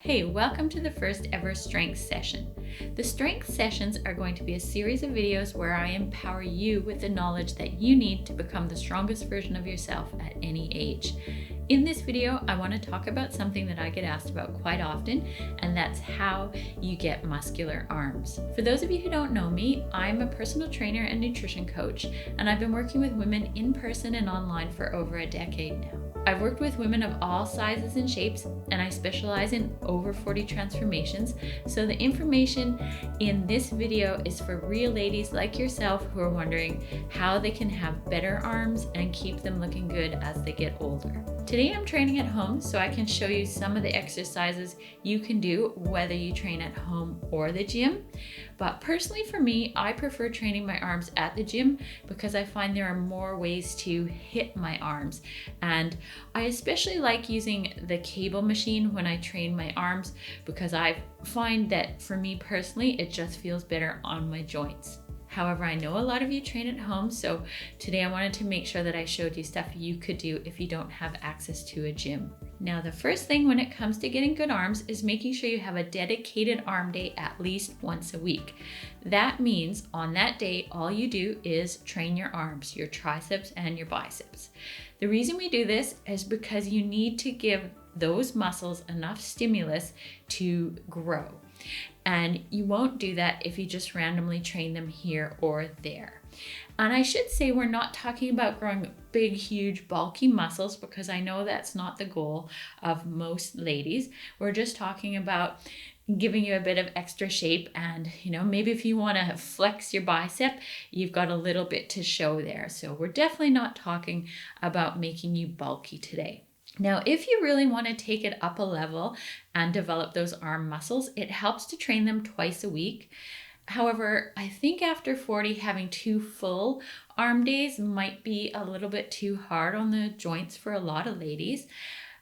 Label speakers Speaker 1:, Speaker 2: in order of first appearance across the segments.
Speaker 1: Hey, welcome to the first ever strength session. The strength sessions are going to be a series of videos where I empower you with the knowledge that you need to become the strongest version of yourself at any age. In this video, I want to talk about something that I get asked about quite often, and that's how you get muscular arms. For those of you who don't know me, I'm a personal trainer and nutrition coach, and I've been working with women in person and online for over a decade now. I've worked with women of all sizes and shapes, and I specialize in over 40 transformations, so the information in this video is for real ladies like yourself who are wondering how they can have better arms and keep them looking good as they get older. Today I'm training at home, so I can show you some of the exercises you can do whether you train at home or the gym. But personally for me, I prefer training my arms at the gym because I find there are more ways to hit my arms. And I especially like using the cable machine when I train my arms because I find that for me personally, it just feels better on my joints. However, I know a lot of you train at home, so today I wanted to make sure that I showed you stuff you could do if you don't have access to a gym. Now, the first thing when it comes to getting good arms is making sure you have a dedicated arm day at least once a week. That means on that day, all you do is train your arms, your triceps and your biceps. The reason we do this is because you need to give those muscles enough stimulus to grow. And you won't do that if you just randomly train them here or there. And I should say we're not talking about growing big, huge, bulky muscles because I know that's not the goal of most ladies. We're just talking about giving you a bit of extra shape, and maybe if you want to flex your bicep, you've got a little bit to show there. So we're definitely not talking about making you bulky today. Now, if you really want to take it up a level and develop those arm muscles, it helps to train them twice a week. However, I think after 40, having 2 full arm days might be a little bit too hard on the joints for a lot of ladies.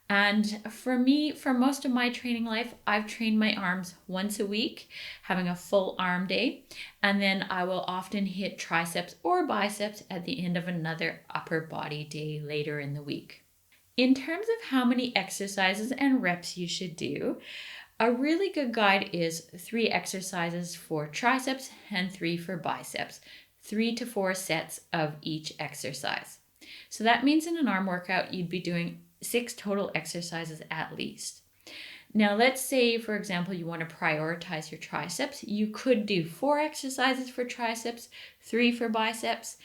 Speaker 1: And for me, for most of my training life, I've trained my arms once a week, having a full arm day. And then I will often hit triceps or biceps at the end of another upper body day later in the week. In terms of how many exercises and reps you should do, a really good guide is 3 exercises for triceps and 3 for biceps, 3 to 4 sets of each exercise. So that means in an arm workout, you'd be doing 6 total exercises at least. Now, let's say, for example, you want to prioritize your triceps. You could do 4 exercises for triceps, 3 for biceps.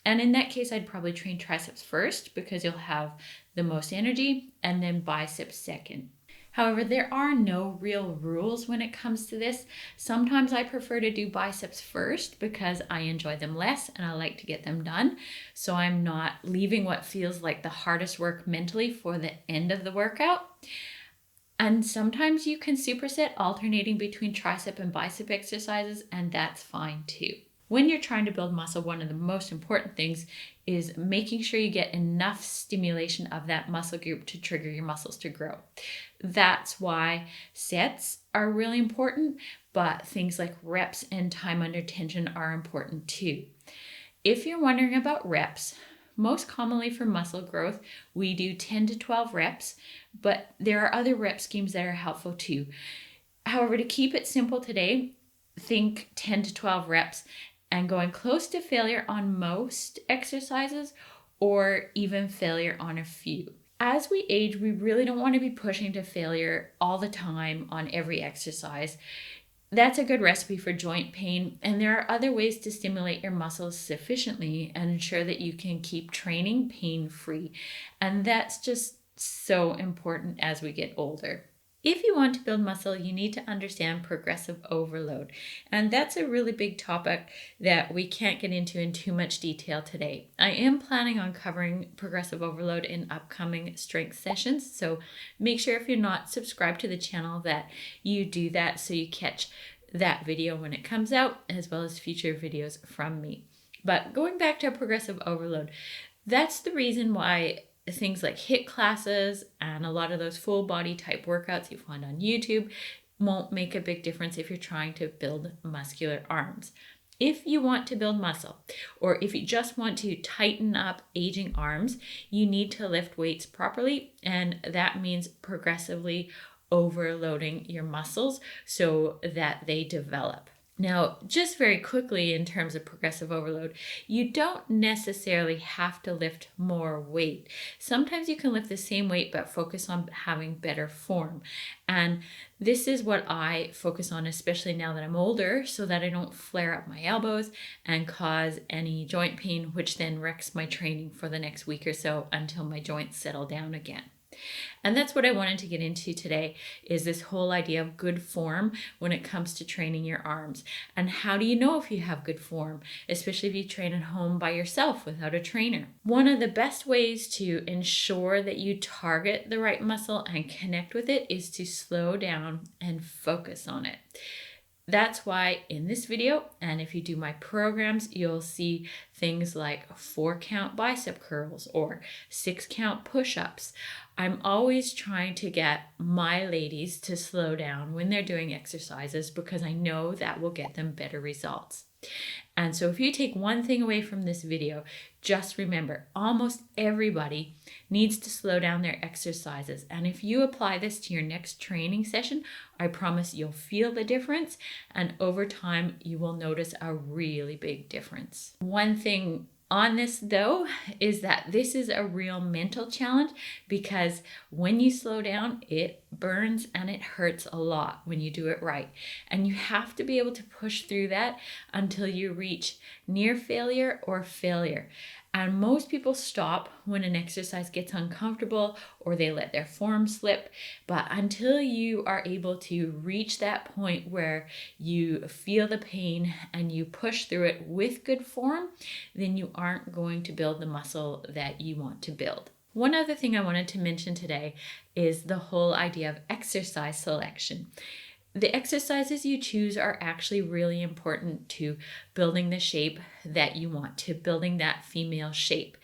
Speaker 1: And in that case, I'd probably train triceps first because you'll have the most energy, and then biceps second. However, there are no real rules when it comes to this. Sometimes I prefer to do biceps first because I enjoy them less and I like to get them done. So I'm not leaving what feels like the hardest work mentally for the end of the workout. And sometimes you can superset alternating between tricep and bicep exercises, and that's fine too. When you're trying to build muscle, one of the most important things is making sure you get enough stimulation of that muscle group to trigger your muscles to grow. That's why sets are really important, but things like reps and time under tension are important too. If you're wondering about reps, most commonly for muscle growth, we do 10 to 12 reps, but there are other rep schemes that are helpful too. However, to keep it simple today, think 10 to 12 reps and going close to failure on most exercises or even failure on a few. As we age, we really don't want to be pushing to failure all the time on every exercise. That's a good recipe for joint pain, and there are other ways to stimulate your muscles sufficiently and ensure that you can keep training pain-free. And that's just so important as we get older. If you want to build muscle, you need to understand progressive overload. And that's a really big topic that we can't get into in too much detail today. I am planning on covering progressive overload in upcoming strength sessions. So make sure if you're not subscribed to the channel that you do that so you catch that video when it comes out, as well as future videos from me. But going back to progressive overload, that's the reason why things like HIIT classes and a lot of those full body type workouts you find on YouTube won't make a big difference if you're trying to build muscular arms. If you want to build muscle, or if you just want to tighten up aging arms, you need to lift weights properly, and that means progressively overloading your muscles so that they develop. Now, just very quickly in terms of progressive overload, you don't necessarily have to lift more weight. Sometimes you can lift the same weight but focus on having better form. And this is what I focus on, especially now that I'm older, so that I don't flare up my elbows and cause any joint pain, which then wrecks my training for the next week or so until my joints settle down again. And that's what I wanted to get into today, is this whole idea of good form when it comes to training your arms. And how do you know if you have good form, especially if you train at home by yourself without a trainer? One of the best ways to ensure that you target the right muscle and connect with it is to slow down and focus on it. That's why in this video, and if you do my programs, you'll see things like 4-count bicep curls or 6-count push-ups. I'm always trying to get my ladies to slow down when they're doing exercises because I know that will get them better results. And so if you take one thing away from this video, just remember, almost everybody needs to slow down their exercises. And if you apply this to your next training session, I promise you'll feel the difference. And over time, you will notice a really big difference. One thing on this though is that this is a real mental challenge, because when you slow down, it burns and it hurts a lot when you do it right. And you have to be able to push through that until you reach near failure or failure. And most people stop when an exercise gets uncomfortable or they let their form slip. But until you are able to reach that point where you feel the pain and you push through it with good form, then you aren't going to build the muscle that you want to build. One other thing I wanted to mention today is the whole idea of exercise selection. The exercises you choose are actually really important to building the shape that you want, to building that female shape.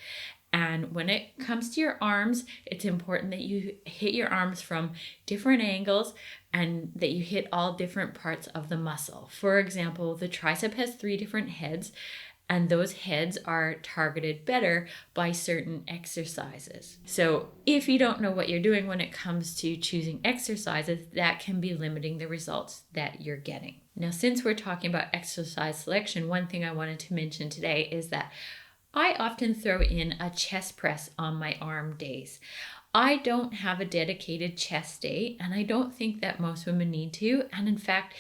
Speaker 1: And when it comes to your arms, it's important that you hit your arms from different angles and that you hit all different parts of the muscle. For example, the tricep has 3 different heads, and those heads are targeted better by certain exercises. So if you don't know what you're doing when it comes to choosing exercises, that can be limiting the results that you're getting. Now, since we're talking about exercise selection, one thing I wanted to mention today is that I often throw in a chest press on my arm days. I don't have a dedicated chest day, and I don't think that most women need to. And in fact,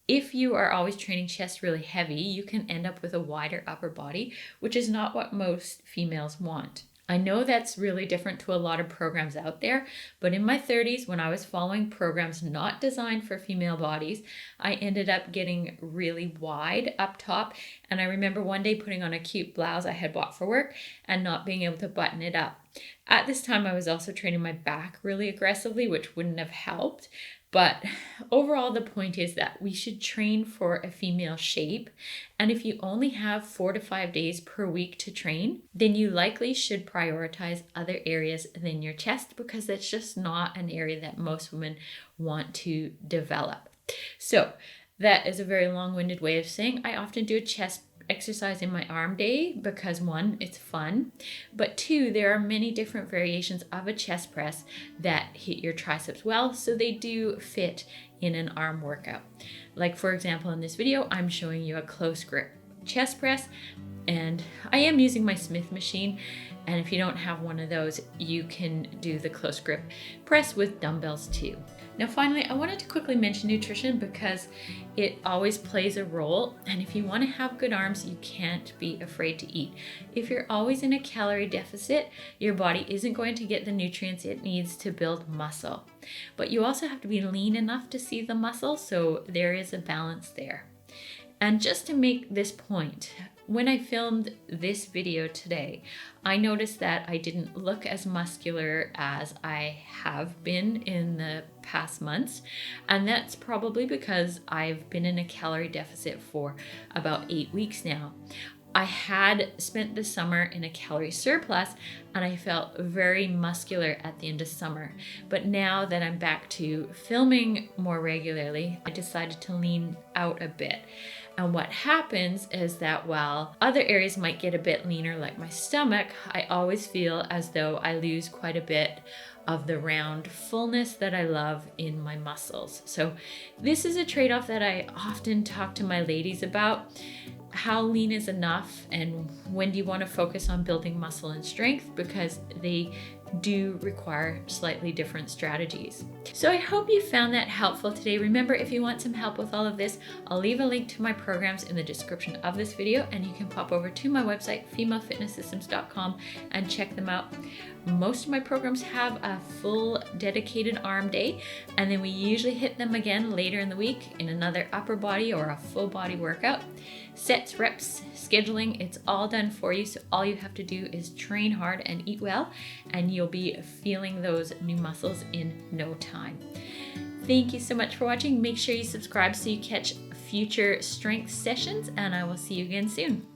Speaker 1: if you are always training chest really heavy, you can end up with a wider upper body, which is not what most females want. I know that's really different to a lot of programs out there, but in my 30s, when I was following programs not designed for female bodies, I ended up getting really wide up top. And I remember one day putting on a cute blouse I had bought for work and not being able to button it up. At this time, I was also training my back really aggressively, which wouldn't have helped. But overall, the point is that we should train for a female shape. And if you only have 4 to 5 days per week to train, then you likely should prioritize other areas than your chest, because that's just not an area that most women want to develop. So that is a very long-winded way of saying I often do a chest exercise in my arm day because 1, it's fun, but 2, there are many different variations of a chest press that hit your triceps well, so they do fit in an arm workout. Like for example, in this video, I'm showing you a close grip chest press, and I am using my Smith machine. And if you don't have one of those, you can do the close grip press with dumbbells too. Now finally, I wanted to quickly mention nutrition because it always plays a role. And if you want to have good arms, you can't be afraid to eat. If you're always in a calorie deficit, your body isn't going to get the nutrients it needs to build muscle. But you also have to be lean enough to see the muscle, so there is a balance there. And just to make this point, when I filmed this video today, I noticed that I didn't look as muscular as I have been in the past months. And that's probably because I've been in a calorie deficit for about 8 weeks now. I had spent the summer in a calorie surplus and I felt very muscular at the end of summer. But now that I'm back to filming more regularly, I decided to lean out a bit. And what happens is that while other areas might get a bit leaner, like my stomach, I always feel as though I lose quite a bit of the round fullness that I love in my muscles. So this is a trade-off that I often talk to my ladies about. How lean is enough, and when do you want to focus on building muscle and strength, because they do require slightly different strategies. So I hope you found that helpful today. Remember, if you want some help with all of this, I'll leave a link to my programs in the description of this video, and you can pop over to my website, femalefitnesssystems.com, and check them out. Most of my programs have a full dedicated arm day, and then we usually hit them again later in the week in another upper body or a full body workout. Sets, reps, scheduling, it's all done for you. So all you have to do is train hard and eat well, and you'll be feeling those new muscles in no time. Thank you so much for watching. Make sure you subscribe so you catch future strength sessions, and I will see you again soon.